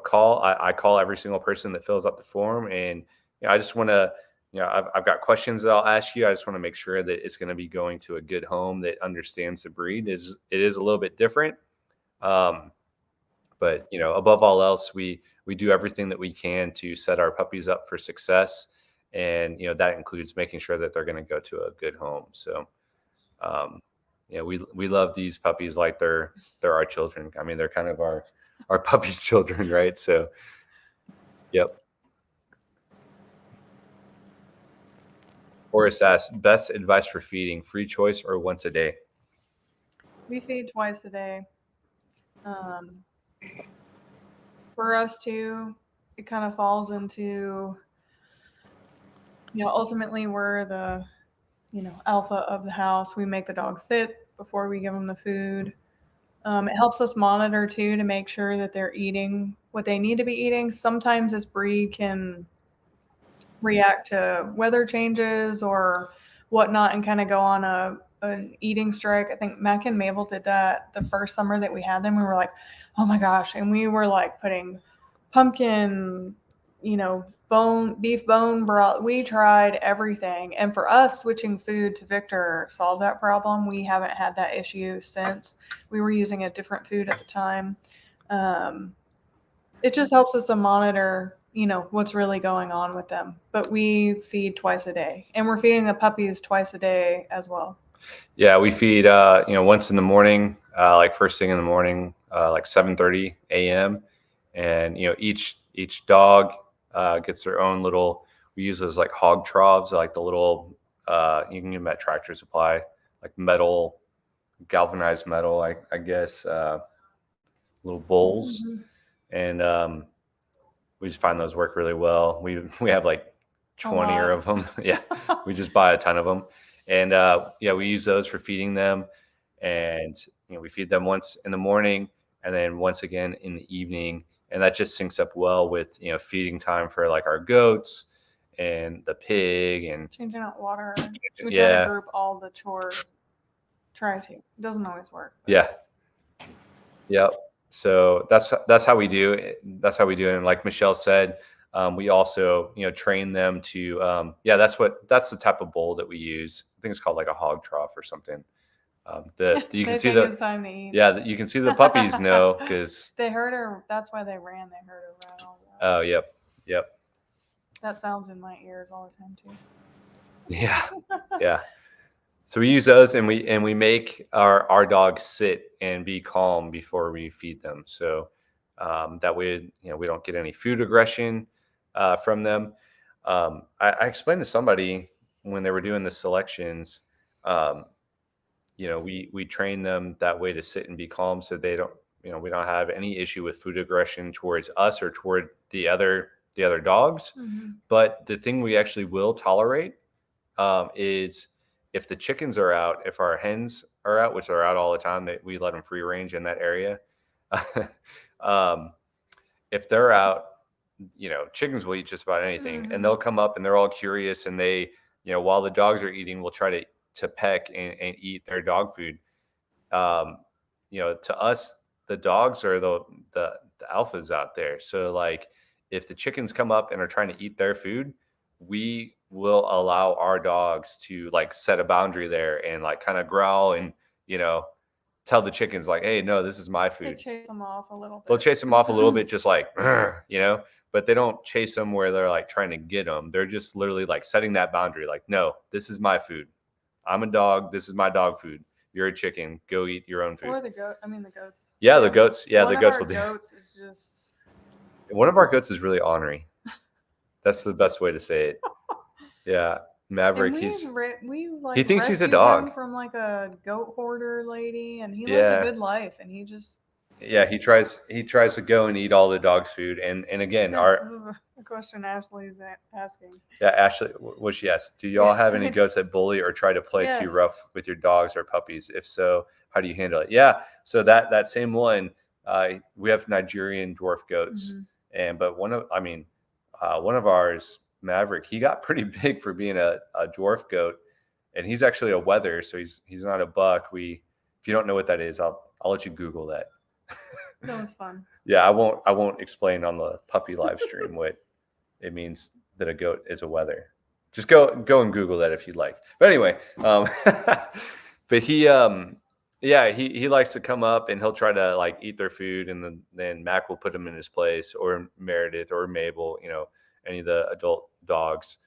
call. I call every single person that fills out the form, and I just want to. I've got questions that I'll ask you. I just want to make sure that it's going to be going to a good home that understands the breed. It is a little bit different. But above all else, we do everything that we can to set our puppies up for success. And, that includes making sure that they're going to go to a good home. So, we love these puppies like they're our children. I mean, they're kind of our puppies' children, right? So, yep. Forrest asks, best advice for feeding, free choice or once a day? We feed twice a day. For us too, it kind of falls into, ultimately we're the, alpha of the house. We make the dog sit before we give them the food. It helps us monitor too to make sure that they're eating what they need to be eating. Sometimes this breed can react to weather changes or whatnot and kind of go on an eating strike. I think Mac and Mabel did that the first summer that we had them. We were like, oh my gosh. And we were like putting pumpkin, beef bone broth. We tried everything. And for us, switching food to Victor solved that problem. We haven't had that issue since. We were using a different food at the time. It just helps us to monitor, what's really going on with them. But we feed twice a day, and we're feeding the puppies twice a day as well. Yeah, we feed, once in the morning, like first thing in the morning, like 7:30 a.m. And, each dog gets their own little, we use those like hog troughs, like the little, you can get them at Tractor Supply, like metal, galvanized metal, I guess, little bowls. Mm-hmm. And we just find those work really well. We have like 20 of them. Yeah, we just buy a ton of them. And we use those for feeding them. And we feed them once in the morning and then once again in the evening. And that just syncs up well with feeding time for like our goats and the pig and changing out water. We try to group all the chores. Try to. It doesn't always work. But. Yeah. Yep. So that's how we do it. That's how we do it. And like Michelle said, we also train them to that's the type of bowl that we use. I think it's called like a hog trough or something. You can see it's time to eat. Yeah, you can see the puppies know because they heard her. That's why they ran. They heard her rattle. Oh, yep. That sounds in my ears all the time too. Yeah, yeah. So we use those, and we make our dogs sit and be calm before we feed them. So that way, we don't get any food aggression from them. I explained to somebody when they were doing the selections, we train them that way to sit and be calm, so they don't, we don't have any issue with food aggression towards us or toward the other dogs. Mm-hmm. But the thing we actually will tolerate is if the chickens are out, if our hens are out, which are out all the time, that we let them free range in that area. If they're out, chickens will eat just about anything. Mm-hmm. And they'll come up and they're all curious, and they, while the dogs are eating, will try to peck and eat their dog food. To us, the dogs are the alphas out there. So like if the chickens come up and are trying to eat their food, we will allow our dogs to like set a boundary there and like kind of growl and tell the chickens like, hey, no, this is my food. They chase them off a little bit. They'll chase them off a little bit, just like but they don't chase them where they're like trying to get them. They're just literally like setting that boundary, like, no, this is my food. I'm a dog, this is my dog food. You're a chicken, go eat your own food. Or the goats. Yeah, the goats. Yeah, the goats will do. Goats is just one of our goats is really ornery. That's the best way to say it. Yeah, Maverick. He thinks he's a dog from like a goat hoarder lady, and he lives a good life. And he just he tries to go and eat all the dog's food. And again, this is a question Ashley's asking. Yeah, Ashley, what she asked: do y'all have any goats that bully or try to play too rough with your dogs or puppies? If so, how do you handle it? Yeah, so that same one, we have Nigerian dwarf goats, but one of ours, Maverick, he got pretty big for being a dwarf goat, and he's actually a wether, so he's not a buck. If you don't know what that is, I'll let you Google that. That was fun. Yeah, I won't explain on the puppy live stream what it means that a goat is a wether. Just go and Google that if you'd like. But anyway, but he likes to come up and he'll try to like eat their food, and then Mac will put him in his place, or Meredith or Mabel, any of the adult dogs.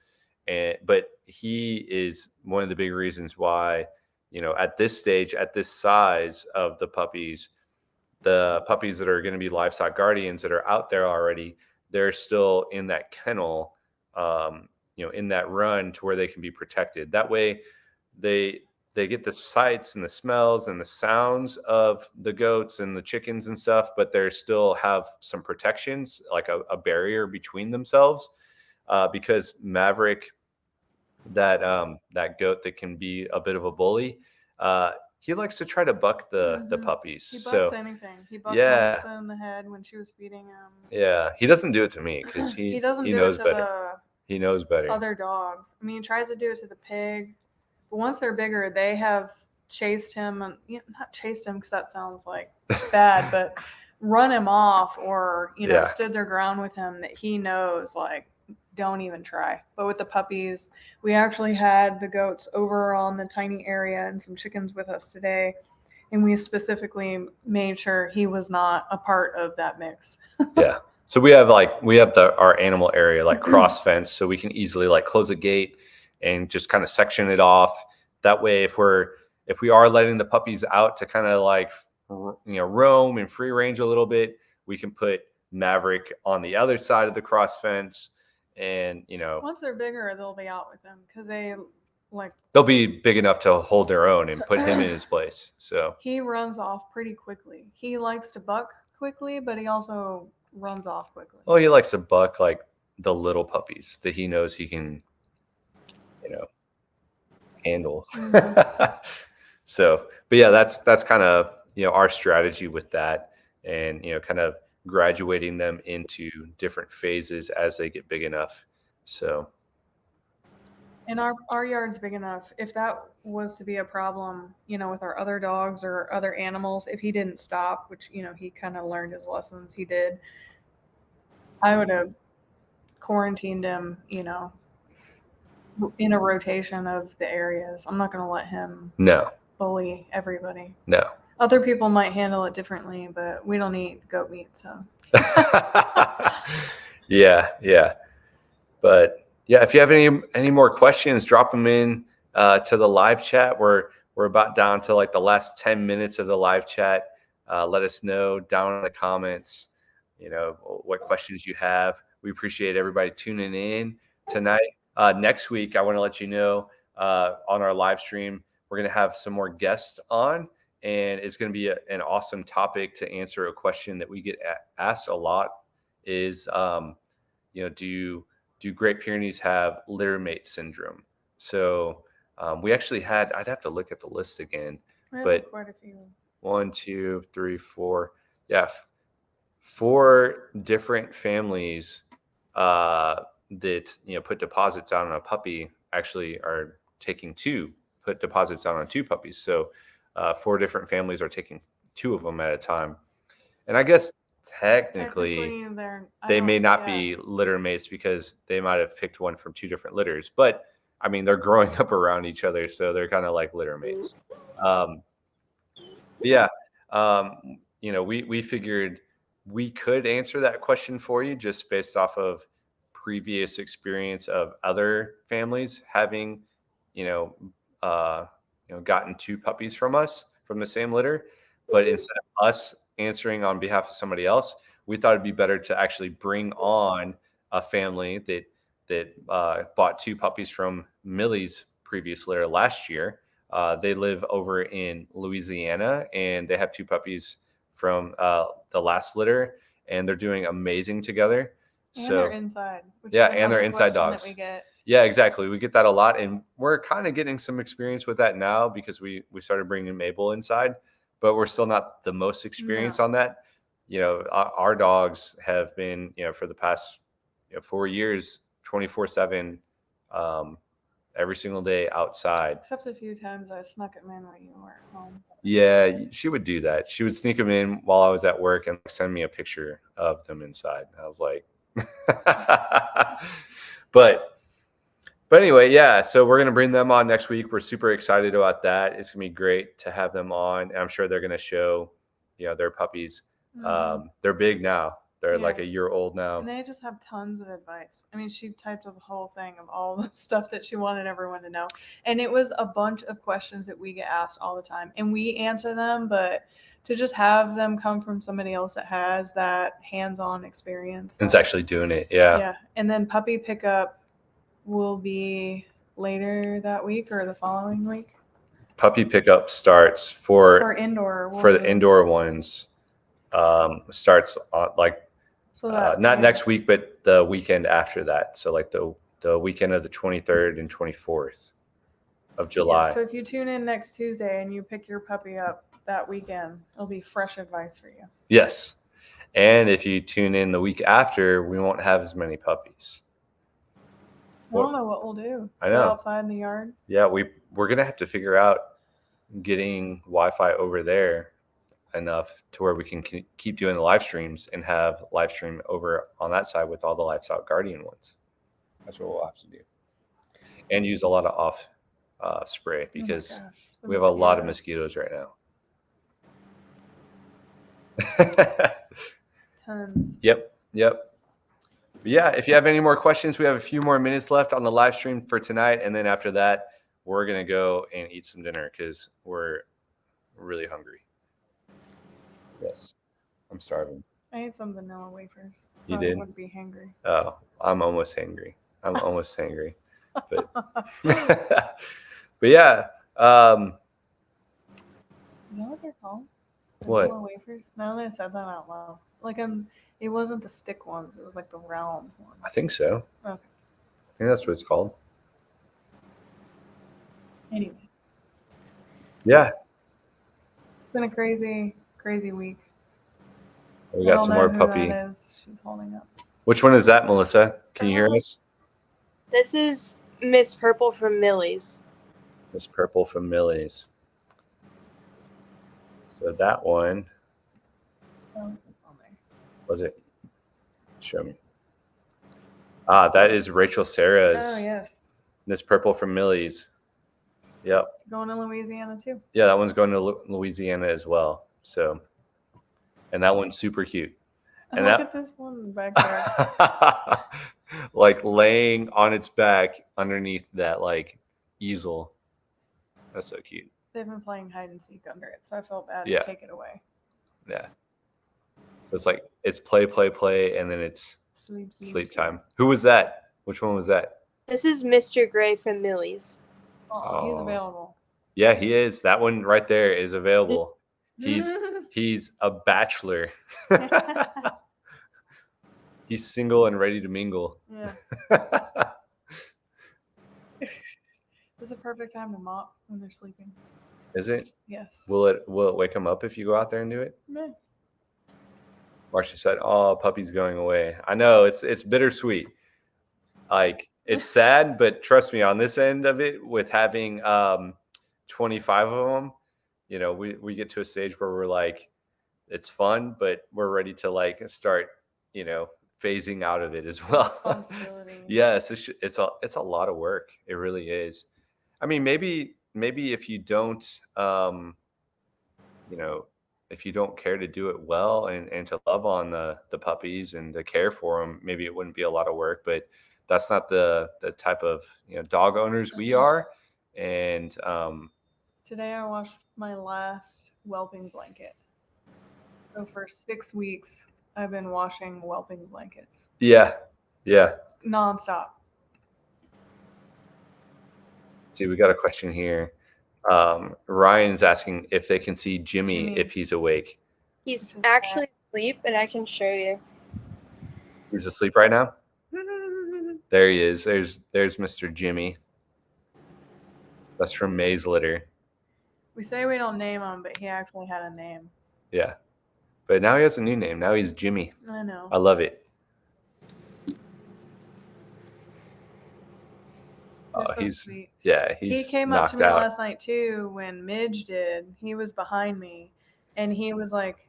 But he is one of the big reasons why, at this stage, at this size of the puppies that are going to be livestock guardians that are out there already, they're still in that kennel, in that run to where they can be protected. That way they get the sights and the smells and the sounds of the goats and the chickens and stuff, but they still have some protections, like a barrier between themselves. Because Maverick, that goat that can be a bit of a bully, he likes to try to buck the puppies. He bucks anything. He bucked yeah, Melissa in the head when she was feeding him. yeah, he doesn't do it to me because he doesn't do knows it to better. He knows better. Other dogs. I mean, he tries to do it to the pig, but once they're bigger, they have chased him, and not chased him because that sounds like bad, but run him off, or stood their ground with him, that he knows, like, don't even try. But with the puppies, we actually had the goats over on the tiny area and some chickens with us today, and we specifically made sure he was not a part of that mix. Yeah. So we have our animal area like cross fence, so we can easily like close a gate and just kind of section it off. That way, if we are letting the puppies out to kind of like roam and free range a little bit, we can put Maverick on the other side of the cross fence. And once they're bigger, they'll be out with them because they'll be big enough to hold their own and put him in his place. So he runs off pretty quickly. He likes to buck quickly, but he also runs off quickly. Oh, he likes to buck like the little puppies that he knows he can handle. So, but yeah, that's kind of our strategy with that, and kind of graduating them into different phases as they get big enough. So, and our yard's big enough. If that was to be a problem, with our other dogs or other animals, if he didn't stop, which he kind of learned his lessons, he did, I would have quarantined him, in a rotation of the areas. I'm not going to let him bully everybody. No. Other people might handle it differently, but we don't eat goat meat, so. Yeah. But yeah, if you have any more questions, drop them in to the live chat. We're about down to like the last 10 minutes of the live chat. Let us know down in the comments, what questions you have. We appreciate everybody tuning in tonight. Next week, I want to let you know on our live stream, we're going to have some more guests on, and it's going to be an awesome topic to answer a question that we get asked a lot is, do Great Pyrenees have littermate syndrome? So we actually I'd have to look at the list again, but quite a few. 1, 2, 3, 4. Yeah. 4 different families that put deposits out on a puppy actually are taking put deposits out on 2 puppies. So 4 different families are taking 2 of them at a time. And I guess technically they may not be litter mates because they might have picked one from 2 different litters. But I mean, they're growing up around each other, so they're kind of like litter mates. We figured we could answer that question for you just based off of previous experience of other families having, gotten 2 puppies from us from the same litter. But instead of us answering on behalf of somebody else, we thought it'd be better to actually bring on a family that bought 2 puppies from Millie's previous litter last year. They live over in Louisiana, and they have 2 puppies from the last litter, and they're doing amazing together. And they're inside. And they're inside dogs. That we get. Yeah, exactly. We get that a lot, and we're kind of getting some experience with that now because we started bringing Mabel inside, but we're still not the most experienced on that. Our dogs have been, for the past 4 years, 24/7, every single day outside. Except a few times I snuck them in when you weren't home. Yeah, she would do that. She would sneak them in while I was at work and send me a picture of them inside. I was like, but anyway, yeah. So we're gonna bring them on next week. We're super excited about that. It's gonna be great to have them on. I'm sure they're gonna show, their puppies. They're big now. They're like a year old now. And they just have tons of advice. I mean, she typed up a whole thing of all the stuff that she wanted everyone to know. And it was a bunch of questions that we get asked all the time. And we answer them, but to just have them come from somebody else that has that hands-on experience. It's actually doing it, yeah. Yeah. And then puppy pickup, will be later that week or the following week. Puppy pickup starts For indoor. for the indoor ones. Starts on So that's not next week, but the weekend after that. So like the weekend of the 23rd and 24th of July. Yeah, so if you tune in next Tuesday and you pick your puppy up that weekend, it'll be fresh advice for you. Yes. And if you tune in the week after, we won't have as many puppies. I don't know what we'll do. I Sit know. outside in the yard. Yeah, we're gonna have to figure out getting Wi-Fi over there enough to where we can keep doing the live streams and have live stream over on that side with all the Lights Out Guardian ones. That's what we'll have to do. And use a lot of off spray because we have a lot of mosquitoes right now. Tons. Yep. But yeah, if you have any more questions, we have a few more minutes left on the live stream for tonight. And then after that, we're going to go and eat some dinner because we're really hungry. Yes, I'm starving. I ate some vanilla wafers, so You did? I wouldn't be hungry. Oh, I'm almost hangry. But, but yeah. Is that what they're called? What? Vanilla wafers? No, they said that out loud. Like it wasn't the stick ones. It was like the round ones. I think so. Okay. I think that's what it's called. Anyway. Yeah. It's been a crazy, crazy week. We got some more who puppy. that is. She's holding up. Which one is that, Melissa? Can you hear us? This is Miss Purple from Millie's. Miss Purple from Millie's. So that one, was it? Show me. That is Rachel Sarah's. Oh, yes. Miss Purple from Millie's. Yep. Going to Louisiana, too. Yeah, that one's going to Louisiana as well. So, and that one's super cute. And look at this one back there. Like laying on its back underneath that like easel. That's so cute. They've been playing hide and seek under it, so I felt bad Yeah. to take it away. Yeah. So it's like it's play, and then it's sleep time. Who was that? Which one was that? This is Mr. Gray from Millie's. Oh, he's available. Yeah, he is. That one right there is available. He's a bachelor. He's single and ready to mingle. Yeah. It's a perfect time to mop when they're sleeping. Is it? Yes. Will it wake them up if you go out there and do it? Meh. Marcia said, "Oh, puppy's going away." I know it's bittersweet. Like it's sad, but trust me, on this end of it, with having 25 of them, you know, we get to a stage where we're like, it's fun, but we're ready to like start, you know, phasing out of it as well. Yes, it's a lot of work. It really is. I mean, maybe if you don't, you know, if you don't care to do it well and to love on the puppies and to care for them, maybe it wouldn't be a lot of work. But that's not the type of, you know, dog owners we are. And today I washed my last whelping blanket. So for 6 weeks, I've been washing whelping blankets. Yeah. Nonstop. See, we got a question here. Ryan's asking if they can see Jimmy if he's awake. He's actually asleep, and I can show you. He's asleep right now? There he is. There's Mr. Jimmy. That's from Maze Litter. We say we don't name him, but he actually had a name. Yeah. But now he has a new name. Now he's Jimmy. I know. I love it. So he's sweet. Yeah, he came up to me last night too when Midge did. He was behind me and he was like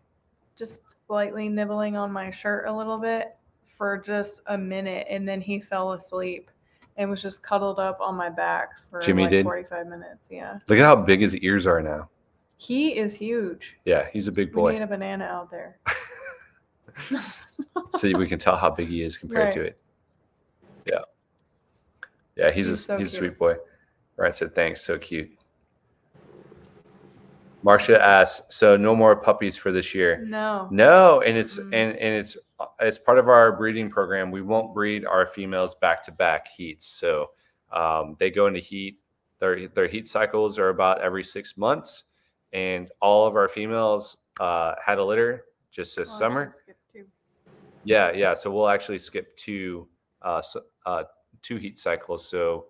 just slightly nibbling on my shirt a little bit for just a minute, and then he fell asleep and was just cuddled up on my back for Jimmy like did? 45 minutes. Yeah. Look at how big his ears are now. He is huge. Yeah, he's a big boy. We need a banana out there. So we can tell how big he is compared to it. Yeah. Yeah, he's a sweet boy. Ryan said, thanks. So cute. Marcia asks, so no more puppies for this year? No. No, and it's Mm-mm. and it's part of our breeding program. We won't breed our females back-to-back heats. So they go into heat. Their heat cycles are about every 6 months, and all of our females had a litter just this I'll summer. actually skip 2. Yeah. So we'll actually skip 2 heat cycles. So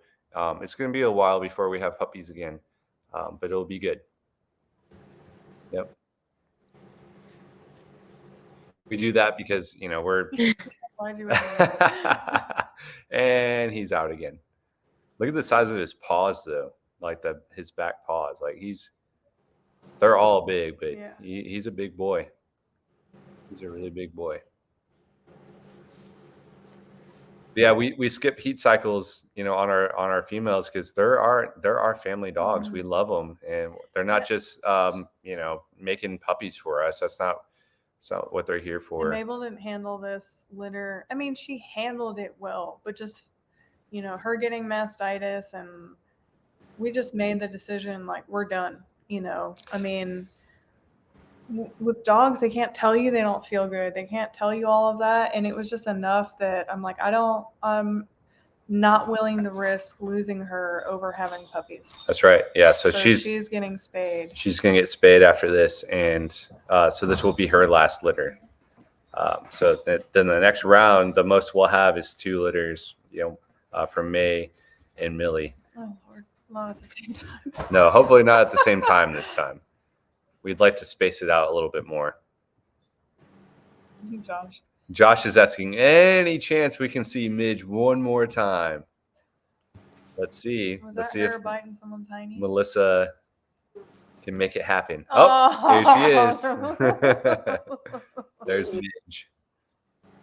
it's going to be a while before we have puppies again, but it'll be good. Yep. We do that because, we're Why'd you ask me? and he's out again. Look at the size of his paws though. Like his back paws. Like they're all big, but Yeah. he's a big boy. He's a really big boy. But yeah, we skip heat cycles, on our females because they're our family dogs. We love them, and they're not just making puppies for us. That's not what they're here for. And Mabel didn't handle this litter. I mean, she handled it well, but just, her getting mastitis, and we just made the decision, like, we're done, I mean, with dogs, they can't tell you they don't feel good. They can't tell you all of that. And it was just enough that I'm like, I'm not willing to risk losing her over having puppies. That's right. Yeah. So she's getting spayed. She's going to get spayed after this. And so this will be her last litter. So then the next round, the most we'll have is 2 litters, from May and Millie. Oh, Lord. Not at the same time. No, hopefully not at the same time this time. We'd like to space it out a little bit more. Josh. Josh is asking, any chance we can see Midge one more time? Let's see. Let's see if biting someone tiny? Melissa can make it happen. Oh, here she is. There's Midge.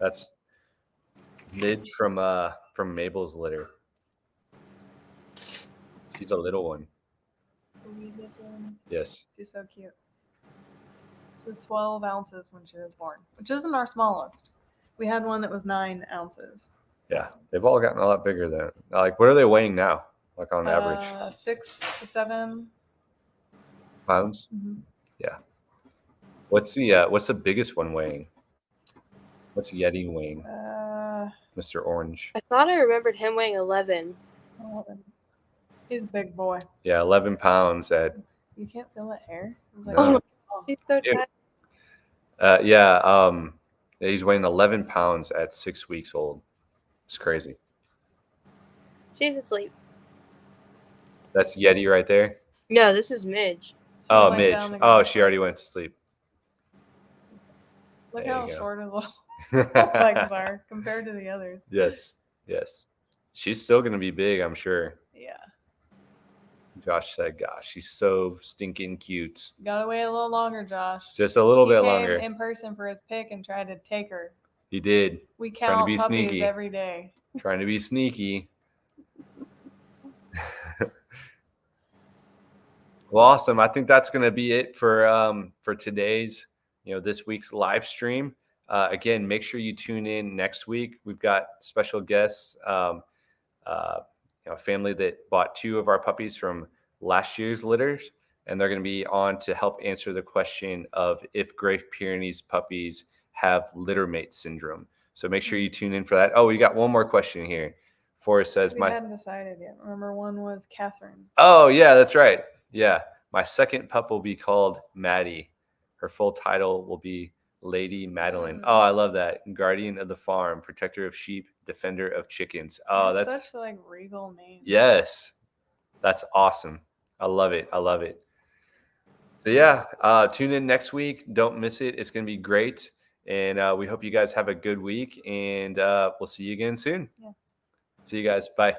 That's Midge from Mabel's litter. She's a little one. Yes. She's so cute. She was 12 ounces when she was born, which isn't our smallest. We had one that was 9 ounces. Yeah, they've all gotten a lot bigger than. Like, what are they weighing now? Like on average? 6 to 7 pounds. Mm-hmm. Yeah. What's the biggest one weighing? What's Yeti weighing? Mr. Orange. I thought I remembered him weighing 11. 11. He's a big boy. Yeah, 11 pounds at. You can't feel that hair. Like, oh, he's so tight. Yeah. He's weighing 11 pounds at 6 weeks old. It's crazy. She's asleep. That's Yeti right there? No, this is Midge. Oh, Midge. Oh, she already went to sleep. Look how short her little legs are compared to the others. Yes. She's still going to be big, I'm sure. Yeah. Josh said, gosh, she's so stinking cute. Gotta wait a little longer, Josh. Just a little bit longer. He came in person for his pick and tried to take her. He did. We count puppies sneaky. Every day. Trying to be sneaky. Well, awesome. I think that's going to be it for today's, this week's live stream. Again, make sure you tune in next week. We've got special guests, a family that bought 2 of our puppies from last year's litters, and they're going to be on to help answer the question of if Great Pyrenees puppies have littermate syndrome. So make sure you tune in for that. Oh, we got one more question here. Forrest says, we hadn't decided yet. Remember, one was Catherine. Oh, yeah, that's right. Yeah. My second pup will be called Maddie. Her full title will be Lady Madeline. Oh, I love that. Guardian of the farm, protector of sheep, defender of chickens. Oh, that's such like regal name. Yes. That's awesome. I love it. So yeah, tune in next week. Don't miss it. It's going to be great. And we hope you guys have a good week, and we'll see you again soon. Yeah. See you guys. Bye.